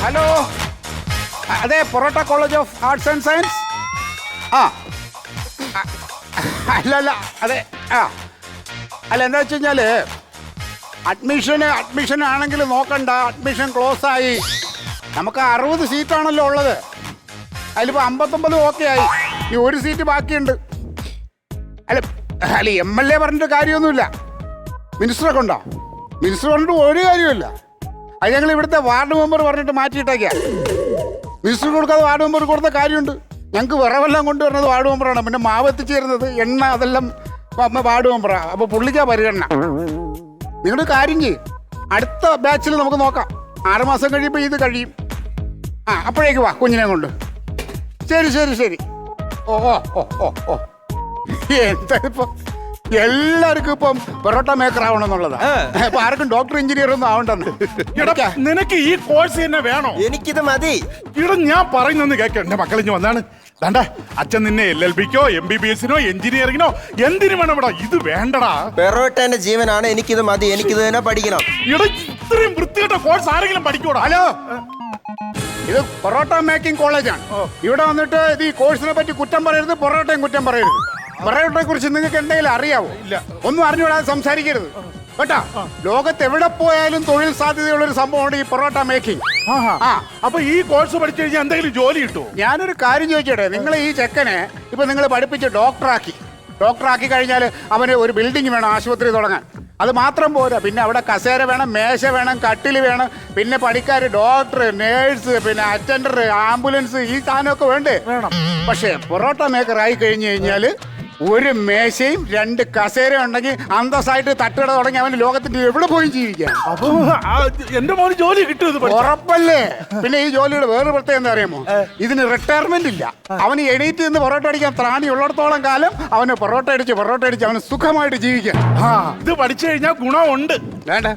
Hello, അതെ, parotta college of arts and science. ആ അല്ല അതെ, അല്ല എന്താ വെച്ച് കഴിഞ്ഞാൽ അഡ്മിഷൻ ആണെങ്കിൽ നോക്കണ്ട, അഡ്മിഷൻ ക്ലോസ് ആയി. നമുക്ക് 60 സീറ്റാണല്ലോ ഉള്ളത്, അതിലിപ്പോൾ 59 ഓക്കെ ആയി. ഈ ഒരു സീറ്റ് ബാക്കിയുണ്ട്. അല്ല MLA പറഞ്ഞിട്ട് കാര്യമൊന്നുമില്ല. മിനിസ്റ്ററൊക്കെ ഉണ്ടോ? മിനിസ്റ്റർ പറഞ്ഞിട്ട് ഒരു കാര്യമില്ല. അത് ഞങ്ങൾ ഇവിടുത്തെ വാർഡ് മെമ്പർ പറഞ്ഞിട്ട് മാറ്റിയിട്ടേക്കാ. മിനിസ്റ്റർ കൊടുക്കാതെ വാർഡ് മെമ്പർ കൊടുത്ത കാര്യമുണ്ട്. ഞങ്ങൾക്ക് വിറവെല്ലാം കൊണ്ടുവരുന്നത് വാർഡ് മെമ്പറാണ്, പിന്നെ മാവ് എത്തിച്ചേരുന്നത് എണ്ണ അതെല്ലാം വാർഡ് മെമ്പറാണ്. അപ്പോൾ പുള്ളിക്കാ പരിഗണന. നിങ്ങളുടെ കാര്യം ചെയ്യും, അടുത്ത ബാച്ചിൽ നമുക്ക് നോക്കാം. 6 മാസം കഴിയുമ്പോൾ ഇത് കഴിയും. അപ്പോഴേക്ക് വാ കുഞ്ഞിനെ കൊണ്ട്. ശരി. ഓ എന്താ ഇപ്പം എല്ലാവർക്കും ഇപ്പം പൊറോട്ട മേക്കർ ആവണമെന്നുള്ളതാ. ഇപ്പൊ ആർക്കും ഡോക്ടർ എഞ്ചിനീയർ ഒന്നും ആവണ്ടെന്ന്. നിനക്ക് ഈ കോഴ്സ് തന്നെ വേണോ? എനിക്കിത് മതി. ഇവിടെ ഞാൻ പറയുന്നൊന്ന് കേൾക്കാം. എന്റെ മക്കളിഞ്ഞ് വന്നാണ് വേണ്ട, അച്ഛൻ നിന്നെ LLBക്കോ MBBSനോ എഞ്ചിനീയറിങ്ങിനോ എന്തിനു വേണം ഇവിടെ? ഇത് വേണ്ടടാ. പെറോട്ടന്റെ ജീവനാണ്. എനിക്കിത് മതി. എനിക്കിത് തന്നെ പഠിക്കണം. ഇവിടെ ഇത്രയും വൃത്തികെട്ട കോഴ്സ് ആരെങ്കിലും പഠിക്കൂടാ? ഹലോ, ഇത് പൊറോട്ട മേക്കിംഗ് കോളേജാണ്. ഇവിടെ വന്നിട്ട് ഇത് ഈ കോഴ്സിനെ പറ്റി കുറ്റം പറയരുത്, പൊറോട്ടയും കുറ്റം പറയരുത്. പൊറോട്ടയെ കുറിച്ച് നിങ്ങൾക്ക് എന്തെങ്കിലും അറിയാവോ? ഇല്ല, ഒന്നും അറിഞ്ഞുകൂടാതെ സംസാരിക്കരുത് കേട്ടാ. ലോകത്ത് എവിടെ പോയാലും തൊഴിൽ സാധ്യതയുള്ള ഒരു സംഭവമാണ് ഈ പൊറോട്ട മേക്കിംഗ്. അപ്പൊ ഈ കോഴ്സ് പഠിച്ചു കഴിഞ്ഞാൽ എന്തെങ്കിലും ജോലി കിട്ടുമോ? ഞാനൊരു കാര്യം ചോദിച്ചോട്ടെ, നിങ്ങൾ ഈ ചെക്കനെ ഇപ്പൊ നിങ്ങൾ പഠിപ്പിച്ച് ഡോക്ടറാക്കി കഴിഞ്ഞാൽ അവന് ഒരു ബിൽഡിംഗ് വേണം, ആശുപത്രി തുടങ്ങാൻ. അത് മാത്രം പോരാ, പിന്നെ അവിടെ കസേര വേണം, മേശ വേണം, കട്ടിൽ വേണം, പിന്നെ പണിക്കാർ, ഡോക്ടർ, നേഴ്സ്, പിന്നെ അറ്റൻഡർ, ആംബുലൻസ്, ഈ സാധനമൊക്കെ വേണ്ടേ? പക്ഷേ പൊറോട്ട മേക്കർ ആയി കഴിഞ്ഞു കഴിഞ്ഞാൽ ഒരു മേശയും 2 കസേരയും ഉണ്ടെങ്കിൽ അന്തസ്സായിട്ട് തട്ടുകട തുടങ്ങി അവന് ലോകത്തിന്റെ എവിടെ പോയി ജീവിക്കാം. അപ്പൊ എന്റെ മോന് ജോലി കിട്ടും, ഉറപ്പല്ലേ? പിന്നെ ഈ ജോലിയുടെ വേറെ പ്രത്യേകം എന്താ അറിയാമോ? ഇതിന് റിട്ടയർമെന്റ് ഇല്ല. അവന് എണീറ്റ് നിന്ന് പൊറോട്ട അടിക്കാൻ ത്രാണി ഉള്ളിടത്തോളം കാലം അവന് പൊറോട്ട അടിച്ച് അവന് സുഖമായിട്ട് ജീവിക്കാം. ഇത് പഠിച്ചു കഴിഞ്ഞാൽ ഗുണമുണ്ട്. വേണ്ട,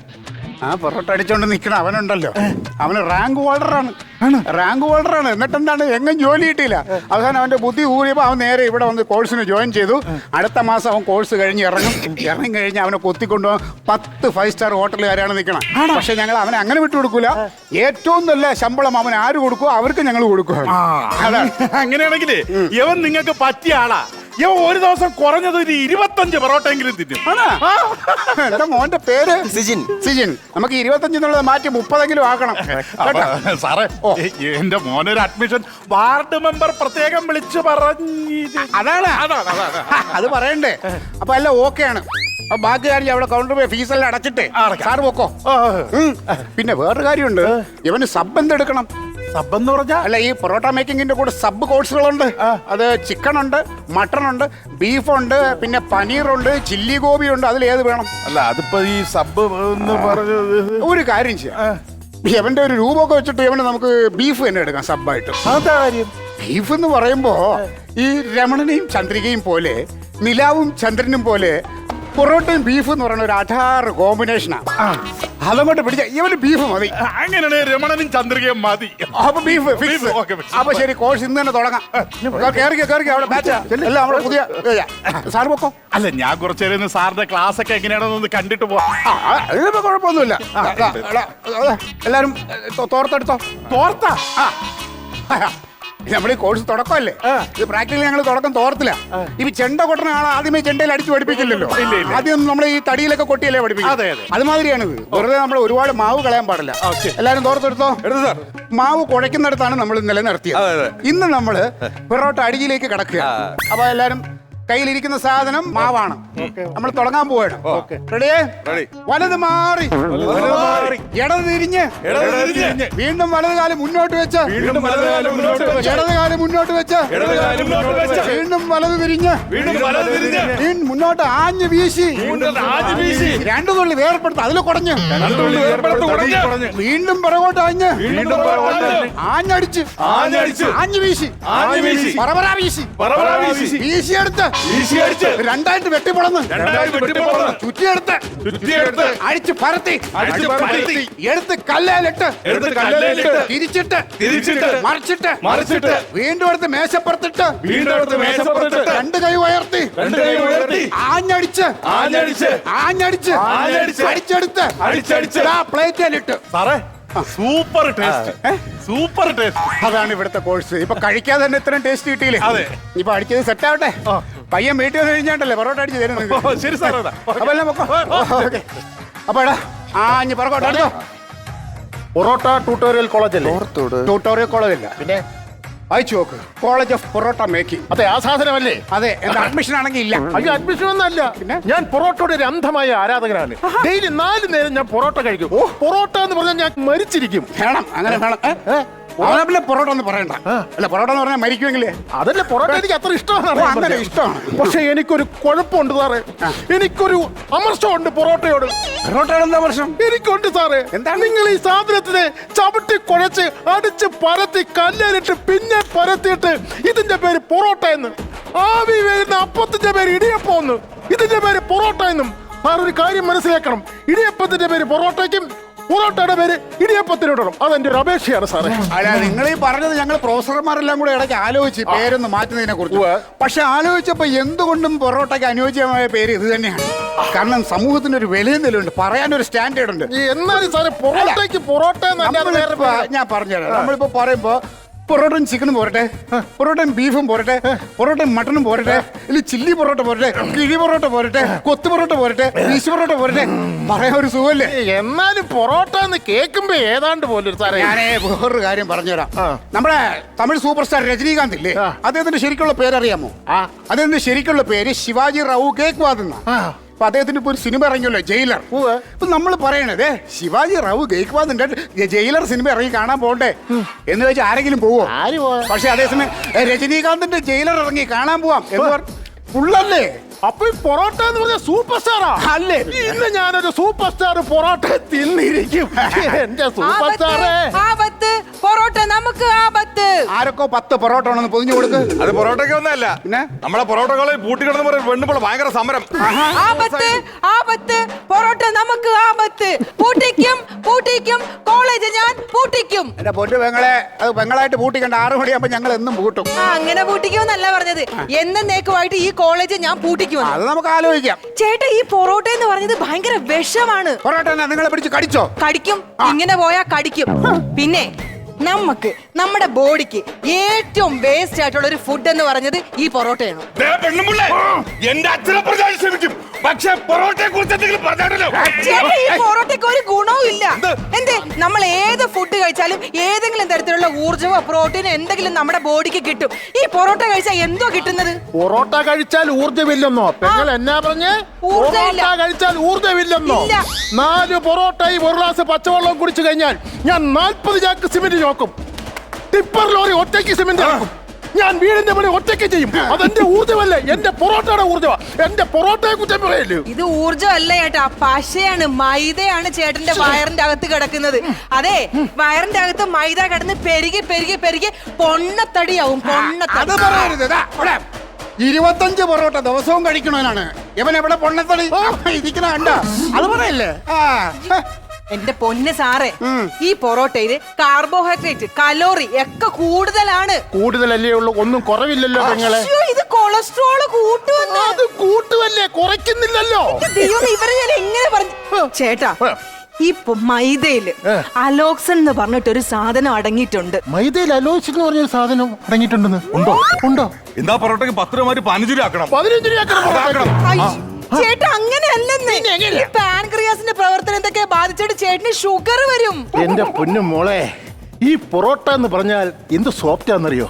പൊറോട്ട അടിച്ചോണ്ട് നിൽക്കണ അവനുണ്ടല്ലോ, അവന് റാങ്ക് ഹോൾഡറാണ്. എന്നിട്ടെന്താണ്, എങ്ങും ജോലി കിട്ടിയില്ല. അവസാനം അവന്റെ ബുദ്ധി കൂടിയപ്പോൾ അവൻ നേരെ ഇവിടെ വന്ന് കോഴ്സിന് ജോയിൻ ചെയ്തു. അടുത്ത മാസം അവൻ കോഴ്സ് കഴിഞ്ഞ് ഇറങ്ങി കഴിഞ്ഞ് അവനെ കൊത്തിക്കൊണ്ടുപോകാൻ 10 5 സ്റ്റാർ ഹോട്ടലുകാരാണ് നിൽക്കണം. പക്ഷെ ഞങ്ങൾ അവനെ അങ്ങനെ വിട്ടുകൊടുക്കൂല. ഏറ്റവും നല്ല ശമ്പളം അവൻ ആര് കൊടുക്കുമോ അവർക്ക് ഞങ്ങൾ കൊടുക്കുക. അങ്ങനെയാണെങ്കിലേ ഇവൻ നിങ്ങൾക്ക് പറ്റിയ ആളാ. ഇവ ഒരു ദിവസം കുറഞ്ഞത് 25 പൊറോട്ടയെങ്കിലും തിന്നും. എന്റെ മോന്റെ പേര് സിജിൻ. നമുക്ക് 25 എന്നുള്ളത് മാറ്റി 30 ആക്കണം. സാറേ, എന്റെ മോനൊരു അഡ്മിഷൻ വാർഡ് മെമ്പർ പ്രത്യേകം വിളിച്ചു പറഞ്ഞു. അതാണ് അത് പറയണ്ടേ? അപ്പൊ എല്ലാം ഓക്കെയാണ്. ബാക്കി കാര്യം അവിടെ കൗണ്ടർ പോയി ഫീസെല്ലാം അടച്ചിട്ടേ സാറ് പോക്കോ. പിന്നെ വേറൊരു കാര്യമുണ്ട്, ഇവന് സബ് എന്തെടുക്കണം? സബ് എന്ന് പറഞ്ഞാൽ അല്ല, ഈ പൊറോട്ട മേക്കിങ്ങിന്റെ കൂടെ സബ് കോഴ്സുകളുണ്ട്. അത് ചിക്കൻ ഉണ്ട്, മട്ടൺ ഉണ്ട്, ബീഫുണ്ട്, പിന്നെ പനീറുണ്ട്, ചില്ലി ഗോബി ഉണ്ട്. അതിൽ ഏത് വേണം? അല്ല, അതിപ്പോ ഈ സബ് എന്ന് പറഞ്ഞത് ഒരു കാര്യം ചെയ്യാം, ഇവന്റെ ഒരു രൂപമൊക്കെ വെച്ചിട്ട് ഇവന് നമുക്ക് ബീഫ് തന്നെ എടുക്കാം സബ്ബായിട്ട്. അതാ കാര്യം. ബീഫ് എന്ന് പറയുമ്പോ ഈ രമണനെയും ചന്ദ്രികയും പോലെ, നിലാവും ചന്ദ്രനും പോലെ പൊറോട്ടയും ബീഫ് എന്ന് പറയുന്ന ഒരു 16 കോമ്പിനേഷനാണ്. അതങ്ങോട്ട് പിടിച്ച ഇവന് ബീഫ് മതി. അങ്ങനെയാണ്, രമണനും ചന്ദ്രികയും മതി. അപ്പൊ ബീഫ് ഫിക്സ്. അപ്പൊ ശരി, കോഴ്സ് ഇന്ന് തന്നെ തുടങ്ങാം. കേറിക്കോ, അവിടെ ബാച്ച് എല്ലാം നമ്മുടെ പുതിയ സാറ് പോക്കോ. അല്ല, ഞാൻ കുറച്ചേരം സാറിന്റെ ക്ലാസ് ഒക്കെ എങ്ങനെയാണെന്നൊന്ന് കണ്ടിട്ട് പോവാം. അതിനിപ്പോ കുഴപ്പമൊന്നുമില്ല. എല്ലാരും തോർത്തെടുത്തോ. തോർത്താ നമ്മൾ ഈ കോഴ്സ് തുടക്കമല്ലേ, ഇത് പ്രാക്ടിക്കലി ഞങ്ങൾ തുടക്കം തോർത്തില്ല. ഇപ്പൊ ചെണ്ട കൊട്ടുന്ന ആളെ ആദ്യമേ ചെണ്ടയിൽ അടിച്ച് പഠിപ്പിക്കില്ലല്ലോ. ആദ്യം നമ്മൾ ഈ തടിയിലൊക്കെ കൊട്ടിയല്ലേ പഠിപ്പിക്കും. അതുമാതിരിയാണിത്. വെറുതെ നമ്മൾ ഒരുപാട് മാവ് കളയാൻ പാടില്ല. എല്ലാരും തോർത്തെടുത്തോ. മാവ് കുഴക്കുന്നിടത്താണ് നമ്മൾ നിലനിർത്തിയത്. ഇന്ന് നമ്മള് പൊറോട്ട അടിയിലേക്ക് കിടക്കുക. അപ്പൊ എല്ലാരും കയ്യിലിരിക്കുന്ന സാധനം മാവാണ്. നമ്മൾ തുടങ്ങാൻ പോവാണ്. റെഡിയേ? വലത് മാറി, ഇടത് തിരിഞ്ഞ്, വീണ്ടും വലത് കാലം മുന്നോട്ട് വെച്ച്, ഇടത് കാലം മുന്നോട്ട് വെച്ച്, വീണ്ടും വലത് തിരിഞ്ഞ്, മുന്നോട്ട് ആഞ്ഞ് വീശി, 2 തുള്ളി വേർപ്പെടുത്ത അതിൽ കുടഞ്ഞ്, വീണ്ടും പിറകോട്ട് ആഞ്ഞ്, ആഞ്ഞടിച്ച്, ആഞ്ഞ് വീശി, പറവറ വീശി, വീശിയെടുത്ത് രണ്ടായിട്ട് വെട്ടിപ്പൊളന്ന്, ചുറ്റിയെടുത്ത് അടിച്ച് പരത്തി, എടുത്ത് കല്ലേലിട്ട്, തിരിച്ചിട്ട് മറിച്ചിട്ട് വീണ്ടും എടുത്ത് മേശപ്പുറത്തിട്ട്, 2 കൈ ഉയർത്തി, ആഞ്ഞടിച്ച് അടിച്ചെടുത്ത് പ്ലേറ്റിലിട്ട്. സാറേ, സൂപ്പർ ടേസ്റ്റ് സൂപ്പർ ടേസ്റ്റ്. അതാണ് ഇവിടുത്തെ കോഴ്സ്. ഇപ്പൊ കഴിക്കാതെ തന്നെ ഇത്രയും ടേസ്റ്റ് കിട്ടിയില്ലേ? അതെ. ഇപ്പൊ അടിച്ചത് സെറ്റ് ആവട്ടെ. പയ്യൻ വീട്ടിൽ വന്ന് കഴിഞ്ഞാണ്ടല്ലേ പൊറോട്ട അടിച്ച് തരുന്നത്. ശരി സാർ. അപ്പൊ എല്ലാം പൊക്കോ. ഓക്കേ. അപ്പൊ എടാ ഇനി പറക്കോട്ടെ അടുത്തോ. പൊറോട്ട ട്യൂട്ടോറിയൽ കോളേജ് അല്ലേ? ട്യൂട്ടോറിയൽ കോളേജ് ഇല്ല, പിന്നെ അയച്ചു നോക്ക്. College of parotta making. അതെ, ആ സാധനമല്ലേ? അതെ. എന്താ അഡ്മിഷൻ ആണെങ്കിൽ ഇല്ല. അയ്യോ, അഡ്മിഷൻ ഒന്നല്ല. പിന്നെ? ഞാൻ പൊറോട്ടയുടെ ഒരു അന്ധമായ ആരാധകനാണ്. ഡെയിലി 4 നേരം ഞാൻ പൊറോട്ട കഴിക്കും. പൊറോട്ട എന്ന് പറഞ്ഞാൽ ഞാൻ മരിച്ചിരിക്കും. വേണം, അങ്ങനെ വേണം. പിന്നെ പൊറോട്ട എന്ന് പറയണ്ട. അല്ല, പൊറോട്ട എന്ന് പറഞ്ഞാൽ മരിക്കുമെങ്കിലേ. അതല്ല, പൊറോട്ട എനിക്ക് അത്ര ഇഷ്ടമാണ്. അങ്ങനെ ഇഷ്ടമാണ്. പക്ഷെ എനിക്കൊരു കുഴപ്പമുണ്ട് സാറേ. എനിക്കൊരു അമർഷമുണ്ട് പൊറോട്ടയോട്. പൊറോട്ടയുടെ എന്താ പ്രശ്നം? എനിക്കുണ്ട് സാറേ. എന്താണ്? നിങ്ങൾ ഈ സാധനത്തിനെ ചവിട്ടി കുഴച്ച് അടിച്ച് പരത്തി കല്ലിലിട്ട് പിന്നെ പരത്തിയിട്ട് ഇതിന്റെ പേര് പൊറോട്ട എന്ന്, ആവി വരുന്ന അപ്പത്തിന്റെ പേര് ഇടിയപ്പം എന്ന്, ഇതിന്റെ പേര് പൊറോട്ട എന്നും. സാർ ഒരു കാര്യം മനസ്സിലാക്കണം. ഇടിയപ്പത്തിന്റെ പേര് പൊറോട്ടയ്ക്കും പൊറോട്ടയുടെ പേര് ഇടിയപ്പത്തിനിടണം. അതെന്റെ ഒരു അപേക്ഷയാണ് സാറേ. അല്ല, നിങ്ങൾ ഈ പറഞ്ഞത് ഞങ്ങൾ പ്രൊഫസർമാരെല്ലാം കൂടെ ഇടയ്ക്ക് ആലോചിച്ച് പേരൊന്ന് മാറ്റുന്നതിനെ കുറിച്ച്. പക്ഷെ ആലോചിച്ചപ്പോ എന്തുകൊണ്ടും പൊറോട്ടയ്ക്ക് അനുയോജ്യമായ പേര് ഇത് തന്നെയാണ്. കാരണം സമൂഹത്തിന് ഒരു വിലയും നിലയുണ്ട്, പറയാനൊരു സ്റ്റാൻഡേർഡ് ഉണ്ട്. എന്നാലും സാറേ, പൊറോട്ടയ്ക്ക് പൊറോട്ട ഞാൻ പറഞ്ഞുതരാം. നമ്മളിപ്പോ പറയുമ്പോ പൊറോട്ടയും ചിക്കനും പോരട്ടെ, പൊറോട്ടയും ബീഫും പോരട്ടെ, പൊറോട്ടയും മട്ടനും പോരട്ടെ, ഇല്ല ചില്ലി പൊറോട്ട പോരട്ടെ, കിഴി പൊറോട്ട പോരട്ടെ, കൊത്തു പൊറോട്ട പോരട്ടെ, വീശ് പൊറോട്ട പോരട്ടെ, പറയാൻ ഒരു സുഖമല്ലേ? എന്നാലും പൊറോട്ട എന്ന് കേൾക്കുമ്പോ ഏതാണ്ട് പോലെ സാറേ. ഞാനേ വേറൊരു കാര്യം പറഞ്ഞുതരാം. നമ്മുടെ തമിഴ് സൂപ്പർ സ്റ്റാർ രജനീകാന്ത് ഇല്ലേ, അദ്ദേഹത്തിന്റെ ശരിക്കുള്ള പേരറിയാമോ? അദ്ദേഹത്തിന്റെ ശരിക്കുള്ള പേര് ശിവാജി റാവു ഗേക്വാദ് എന്നാ. അപ്പൊ അദ്ദേഹത്തിന് ഇപ്പൊ ഒരു സിനിമ ഇറങ്ങിയല്ലോ, ജയിലർ. ഇപ്പൊ നമ്മൾ പറയണത് ശിവാജി റാവു ഗേക്വാദിന്റെ ജയിലർ സിനിമ ഇറങ്ങി കാണാൻ പോകണ്ടേ എന്ന് വെച്ചാൽ ആരെങ്കിലും പോവോ? പക്ഷെ അതേസമയം രജനീകാന്തിന്റെ ജയിലർ ഇറങ്ങി കാണാൻ പോവാം എന്ന് പറഞ്ഞു പുള്ളല്ലേ. അപ്പൊ ഈ പൊറോട്ട എന്ന് പറഞ്ഞ സൂപ്പർ സ്റ്റാറാ അല്ലേ? ഇന്ന് ഞാനൊരു സൂപ്പർ സ്റ്റാർ പൊറോട്ട തിന്നിരിക്കും. എന്റെ സൂപ്പർ സ്റ്റാറേ, ആപത്ത് പൊറോട്ട നമുക്ക് ആപത്ത്. ആരൊക്കെ 10 പൊറോട്ട ആണെന്ന് പൊതിഞ്ഞു കൊടുക്ക്. അത് പൊറോട്ടയ്ക്ക് ഒന്നല്ല, പിന്നെ നമ്മളെ പൊറോട്ടകളെ പൂട്ടിക്കിടന്ന് പെണ്ണുമ്പോൾ ഭയങ്കര സമരം. ആപത്ത് ആപത്ത് പൊറോട്ട നമുക്ക് ആപത്ത്. പൂട്ടിക്കും പൂട്ടിക്കും കോളേജ് ഞാൻ പൂട്ടിക്കും. എന്റെ പൊന്നു പെങ്ങളെ, അത് പെങ്ങളായിട്ട് പൂട്ടിക്കണ്ട. 6 മണിയാകുമ്പോ ഞങ്ങൾ എന്നും പൂട്ടും. അങ്ങനെ പൂട്ടിക്കുമെന്നല്ല പറഞ്ഞത്, എന്നേക്കുമായിട്ട് ഈ കോളേജ് ഞാൻ പൂട്ടിക്കും. അത് നമുക്ക് ആലോചിക്കാം. ചേട്ടാ, ഈ പൊറോട്ട എന്ന് പറഞ്ഞത് ഭയങ്കര വിഷമാണ്. പൊറോട്ട നിങ്ങളെ പിടിച്ച് കടിച്ചോ? കടിക്കും, ഇങ്ങനെ പോയാ കടിക്കും. പിന്നെ നമുക്ക് നമ്മുടെ ബോഡിക്ക് ഏറ്റവും വേസ്റ്റ് ആയിട്ടുള്ള ഒരു ഫുഡ് എന്ന് പറഞ്ഞത് ഈ പൊറോട്ടയാണ്. എന്റെ അച്ഛനെ പറഞ്ഞാൽ ശ്രമിക്കും, പക്ഷെ പൊറോട്ടയെ കുറിച്ച് എന്തെങ്കിലും പറഞ്ഞാണല്ലോ. ചേട്ടാ, ഈ പൊറോട്ടയ്ക്ക് ഒരു ഗുണവും ഇല്ല. എന്തേ, നമ്മൾ ഏത് ഫുഡ് കഴിച്ചാലും ഏതെങ്കിലും തരത്തിലുള്ള ഊർജ്ജമോ പ്രോട്ടീനോ എന്തെങ്കിലും നമ്മുടെ ബോഡിക്ക് കിട്ടും. ഈ പൊറോട്ട കഴിച്ചാൽ എന്തോ കിട്ടുന്നത്? പൊറോട്ട കഴിച്ചാൽ ഊർജ്ജമില്ലെന്നോ? പെങ്ങൾ എന്നാ പറഞ്ഞേ? ഊർജ്ജമില്ല. പൊറോട്ട കഴിച്ചാൽ ഊർജ്ജമില്ലെന്നോ? ഇല്ല. 4 പൊറോട്ടയും 1 ഗ്ലാസ് പച്ചവെള്ളം കുടിച്ചു കഴിഞ്ഞാൽ ഞാൻ 40 ചാക്ക് സിമെന്റ് നോക്കും. ടിപ്പർ ലോറി ഒറ്റയ്ക്ക് സിമെന്റ് ഇറക്കും. ഞാൻ വീടിന്റെ പണി ഒറ്റയ്ക്ക് ചെയ്യും. അതെന്റെ ഊർജ്ജമല്ലേ, എന്റെ പൊറോട്ടയുടെ ഊർജ്ജമാണ്. എന്റെ പൊറോട്ടയെ കുറ്റം പറയല്ലേ? ഇത് ഊർജ്ജമല്ല ചേട്ടാ, പശയാണ്, മൈദയാണ് ചേട്ടന്റെ വയറിന്റെ അകത്ത് കിടക്കുന്നത്. അതെ, വയറിന്റെ അകത്ത് മൈദ കിടന്ന് പെരുകി പെരുകി പെരുകി പൊണ്ണത്തടിയാവും. അത് പൊണ്ണത്തടി. പറയരുത്. 25 പൊറോട്ട ദിവസവും കഴിക്കണവനാണ് ഇവൻ. എവിടെ പൊണ്ണത്തടി ഇരിക്കണ കണ്ട? അത് പറയല്ലേ? എന്റെ പൊന്ന് സാറേ, ഈ പൊറോട്ടയില് കാർബോഹൈഡ്രേറ്റ്, കലോറി ഒക്കെ കൂടുതലാണ്. കൂടുതലല്ലേ ഉള്ളൂ, ഒന്നും കുറവില്ലല്ലോ പെങ്ങളെ. ശ്ശോ, ഇത് കൊളസ്ട്രോൾ കൂട്ടുവെന്ന്. അത് കൂട്ടുവല്ലേ, കുറയ്ക്കുന്നില്ലല്ലോ. ദൈവമേ, ഇവരെ ഞാൻ എങ്ങനെ പറഞ്ഞു? ചേട്ടാ, ഈ മൈദയില് അലോക്സൺ എന്ന് പറഞ്ഞിട്ട് ഒരു സാധനം അടങ്ങിയിട്ടുണ്ട്. മൈദയിൽ അലോക്സ് എന്ന് പറഞ്ഞൊരു സാധനം അടങ്ങിയിട്ടുണ്ടെന്ന് ഉണ്ടോ? എന്താ പൊറോട്ടയ്ക്ക് 10 രൂപ 15 രൂപ ആക്കണം. 15 രൂപ. അയ്യോ, ചേട്ടാ അങ്ങനെയല്ലെന്ന്. പാൻക്രിയാസിന്റെ പ്രവർത്തനത്തൊക്കെ ബാധിച്ചിട്ട് ചേട്ടന് ഷുഗർ വരും. എന്റെ പൊന്നു മോളെ, ഈ പൊറോട്ട എന്ന് പറഞ്ഞാൽ എന്ത് സോഫ്റ്റാന്നറിയോ?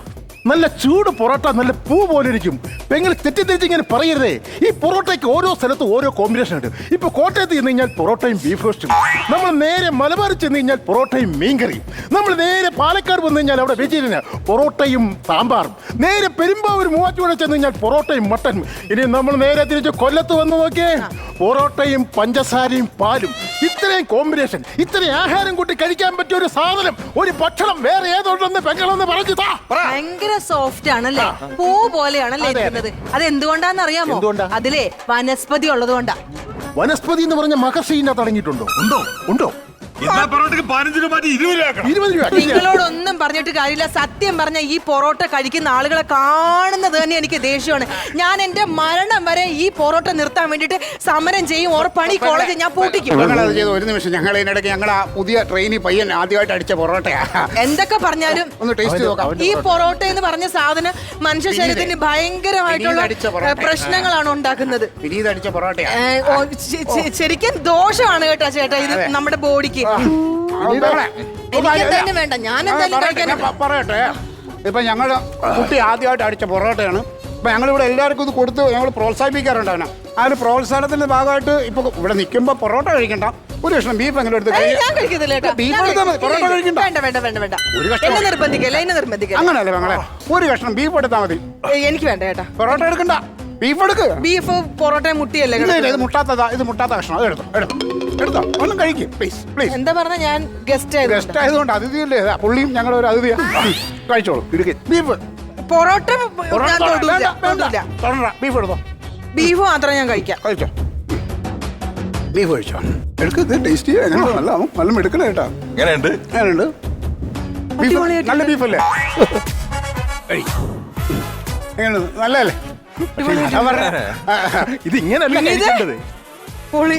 നല്ല ചൂട് പൊറോട്ട, നല്ല പൂ പോലെ ഇരിക്കും. പെങ്ങൾ തെറ്റിദ്ധരിച്ച് ഇങ്ങനെ പറയരുതേ. ഈ പൊറോട്ടയ്ക്ക് ഓരോ സ്ഥലത്ത് ഓരോ കോമ്പിനേഷൻ ഉണ്ട്. ഇപ്പൊ കോട്ടയത്ത് ചെന്ന് കഴിഞ്ഞാൽ പൊറോട്ടയും ബീഫ് റോസ്റ്റും, നമ്മൾ നേരെ മലബാർ ചെന്ന് കഴിഞ്ഞാൽ പൊറോട്ടയും മീൻകറിയും, നമ്മൾ നേരെ പാലക്കാട് വന്നു കഴിഞ്ഞാൽ അവിടെ വെജിറ്റേറിയൻ പൊറോട്ടയും സാമ്പാറും, നേരെ പെരുമ്പാവൂർ മൂവാറ്റുപുഴ ചെന്ന് കഴിഞ്ഞാൽ പൊറോട്ടയും മട്ടനും. ഇനി നമ്മൾ നേരെ തിരിച്ച് കൊല്ലത്ത് വന്ന് നോക്കിയേ, പൊറോട്ടയും പഞ്ചസാരയും പാലും. ഇത്രയും കോമ്പിനേഷൻ, ഇത്രയും ആഹാരം കൂട്ടി കഴിക്കാൻ പറ്റിയ ഒരു സാധനം, ഒരു ഭക്ഷണം വേറെ ഏതുണ്ടെന്ന് പെങ്ങളൊന്ന് പറഞ്ഞു താ. ഭയങ്കര സോഫ്റ്റ് ആണല്ലേ, പൂ പോലെയാണല്ലേ ഇരിക്കുന്നത്. അത് എന്തുകൊണ്ടാന്ന് അറിയാമോ? അതിലെ വനസ്പതി ഉള്ളത് കൊണ്ടാ. വനസ്പതി എന്ന് പറഞ്ഞ മഹർഷിന്റെ അടങ്ങിയിട്ടുണ്ടോ? ഉണ്ടോ? എന്നാ പൊറോട്ടയ്ക്ക് 15 രൂപ 20 രൂപ ആക്കണം. 20 രൂപ. നിങ്ങളോടൊന്നും പറഞ്ഞിട്ട് കാര്യമില്ല. സത്യം പറഞ്ഞ ഈ പൊറോട്ട കഴിക്കുന്ന ആളുകളെ കാണുന്നത് തന്നെ എനിക്ക് ദേഷ്യമാണ്. ഞാൻ എന്റെ മരണം വരെ ഈ പൊറോട്ട നിർത്താൻ വേണ്ടിട്ട് സമരം ചെയ്യും. ഉറപ്പാണ് ഈ കോളേജ് ഞാൻ പൂട്ടിക്കും. ഞങ്ങളത് ചെയ്ത് ഒരു നിമിഷം. ഞങ്ങൾ ഇതിനിടയ്ക്ക് ഞങ്ങൾ ആ പുതിയ ട്രെയിനി പയ്യൻ ആദ്യമായിട്ട് അടിച്ച പൊറോട്ടയാ. എന്തൊക്കെ പറഞ്ഞാലും ഒന്ന് ടേസ്റ്റ് നോക്കാം. ഈ പൊറോട്ട എന്ന് പറഞ്ഞ സാധനം മനുഷ്യ ശരീരത്തിന് ഭയങ്കരമായിട്ടുള്ള പ്രശ്നങ്ങളാണ് ഉണ്ടാക്കുന്നത്. പിന്നീട് അടിച്ച പൊറോട്ടയാ. ശരിക്കും ദോഷമാണ് കേട്ടോ ചേട്ടാ ഇത് നമ്മുടെ ബോഡിക്ക്. എനിക്ക് എന്തായാലും വേണ്ട, ഞാൻ എന്തായാലും കഴിക്കാൻ. പറയട്ടെ, ഇപ്പൊ ഞങ്ങൾ കുട്ടി ആദ്യമായിട്ട് അടിച്ച പൊറോട്ടയാണ്. ഇപ്പൊ ഞങ്ങളിവിടെ എല്ലാവർക്കും ഇത് കൊടുത്ത് ഞങ്ങൾ പ്രോത്സാഹിപ്പിക്കാറുണ്ട് അവനെ. ആ ഒരു പ്രോത്സാഹനത്തിന്റെ ഭാഗമായിട്ട് ഇപ്പൊ ഇവിടെ നിൽക്കുമ്പോ പൊറോട്ട കഴിക്കണ്ട, ഒരു കഷ്ണം ബീഫ് എങ്ങനെ എടുത്ത് ഞാൻ കഴിക്കത്തില്ല കേട്ടോ. ബീഫ് എടുത്താൽ മതി, പൊറോട്ട കഴിക്കണ്ട. വേണ്ട വേണ്ട വേണ്ട വേണ്ട, എന്നെ നിർബന്ധിക്കല്ലേ, എന്നെ നിർബന്ധിക്കല്ലേ. അങ്ങനല്ലേ ഞങ്ങളെ ഒരു കഷ്ണം ബീഫ് എടുത്താൽ മതി. എനിക്ക് വേണ്ട ചേട്ടാ, പൊറോട്ട എടുക്കണ്ട, ബീഫ് എടുക്ക്. ബീഫ് പൊറോട്ട മുട്ടിയല്ലേ? ഇത് മുട്ടാത്തതാ, ഇത് മുട്ടാത്ത കഷ്ണം. അത് എടുത്തോ ഒന്നും കഴിക്കും പ്ലീസ് പ്ലീസ്. എന്താ പറഞ്ഞ ഞാൻ ഗസ്റ്റ് ഗസ്റ്റ് ആയതുകൊണ്ട് അതിഥിയല്ലേ, പുള്ളിയും ഞങ്ങളുടെ ഒരു അതിഥിയാ. കഴിച്ചോളൂ ബീഫ്. പൊറോട്ട ഞാൻ തൊടൂല. ബീഫ് എടുത്തോ. ബീഫ് മാത്രം ഞാൻ കഴിക്കാം. കഴിച്ചോ, ബീഫ് കഴിച്ചോ. എടുക്ക്, ടേസ്റ്റ് ചെയ്യാൻ നല്ല എടുക്കണേ കേട്ടാ. എങ്ങനെയുണ്ട്? എങ്ങനെയുണ്ട് ബീഫ്? നല്ല ബീഫല്ലേ? എങ്ങനെയുണ്ട്? നല്ലതല്ലേ? ഇത് ഇങ്ങനെയല്ല കഴിക്കേണ്ടത്. പൊളി.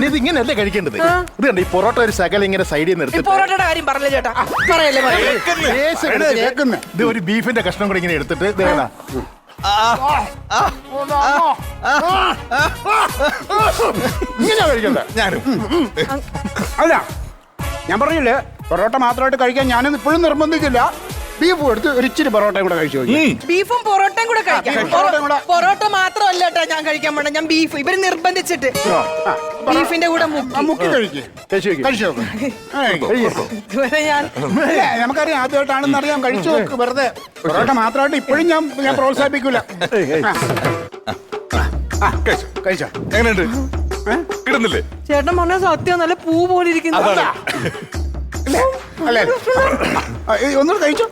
ഇത് ഇങ്ങനെയല്ലേ കഴിക്കേണ്ടത്. ഇത് കണ്ട ഈ പൊറോട്ട ഒരു ശകലം ഇങ്ങനെ സൈഡിൽ ഈ നിർത്തി പൊറോട്ടയുടെ കാര്യം പറഞ്ഞില്ല ചേട്ടാ, പറയല്ലേ പറയല്ലേ. കേൾക്കുന്നേ. ഇത് ഒരു ബീഫിന്റെ കഷ്ണം കൂടെ ഇങ്ങനെ എടുത്തിട്ട് ഇത് വേണ ഇങ്ങനെ കഴിക്കണ്ട. ഞാനും അല്ല, ഞാൻ പറഞ്ഞില്ലേ പൊറോട്ട മാത്രമായിട്ട് കഴിക്കാൻ ഞാനത് ഇപ്പോഴും നിർബന്ധിച്ചില്ല. ബീഫ് എടുത്ത് ഒരു ഇച്ചിരി പൊറോട്ടയും കൂടെ കഴിച്ചു. ബീഫും പൊറോട്ടയും കൂടെ കഴിക്കാം. പൊറോട്ടയും കൂടെ. പൊറോട്ട മാത്രമല്ല കേട്ടോ ഞാൻ കഴിക്കാൻ വേണ്ട, ഞാൻ ബീഫ് ഇവര് നിർബന്ധിച്ചിട്ട് ബീഫിന്റെ കൂടെ മുക്കി കഴിക്കേ. കഴിച്ചു ഇതുവരെ ഞാൻ നമുക്കറിയാം ആദ്യമായിട്ടാണെന്ന് അറിയാം. കഴിച്ചു നോക്ക് വെറുതെ. പൊറോട്ട മാത്രമായിട്ട് ഇപ്പോഴും ഞാൻ പ്രോത്സാഹിപ്പിക്കൂല. കഴിച്ചോ? എങ്ങനെയുണ്ട്? കിടുന്നില്ലേ? ചേട്ടൻ പറഞ്ഞ സത്യം നല്ല പൂ പോലെ ഇരിക്കുന്നു. അല്ലേ? ഒന്നുകൂടെ കഴിച്ചോ.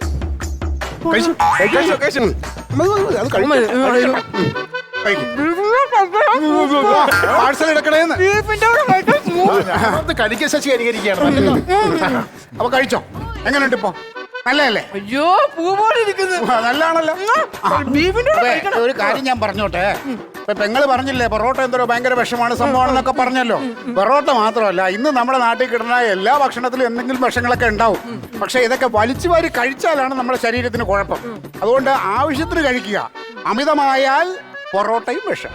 പാഴ്സൽ എടുക്കണേന്ന്. കഴിക്കാൻ ശശി അനുകരിക്കുകയാണ്. അപ്പൊ കഴിച്ചോ. എങ്ങനെയുണ്ട് ഇപ്പൊ? നല്ലതല്ലേ? അയ്യോ പൂ പോലെ ഇരിക്കുന്നു. നല്ലതാണല്ലോ. ബീഫിന്റെ ഒരു കാര്യം ഞാൻ പറഞ്ഞോട്ടെ. ഇപ്പൊ പെങ്ങള് പറഞ്ഞില്ലേ പൊറോട്ട എന്തോ ഭയങ്കര വിഷമാണ് സംഭവമാണെന്നൊക്കെ പറഞ്ഞല്ലോ. പൊറോട്ട മാത്രമല്ല, ഇന്ന് നമ്മുടെ നാട്ടിൽ കിട്ടുന്ന എല്ലാ ഭക്ഷണത്തിലും എന്തെങ്കിലും വിഷങ്ങളൊക്കെ ഉണ്ടാവും. പക്ഷെ ഇതൊക്കെ വലിച്ചു വാരി കഴിച്ചാലാണ് നമ്മുടെ ശരീരത്തിന് കുഴപ്പം. അതുകൊണ്ട് ആവശ്യത്തിന് കഴിക്കുക. അമിതമായാൽ പൊറോട്ടയും വിഷം.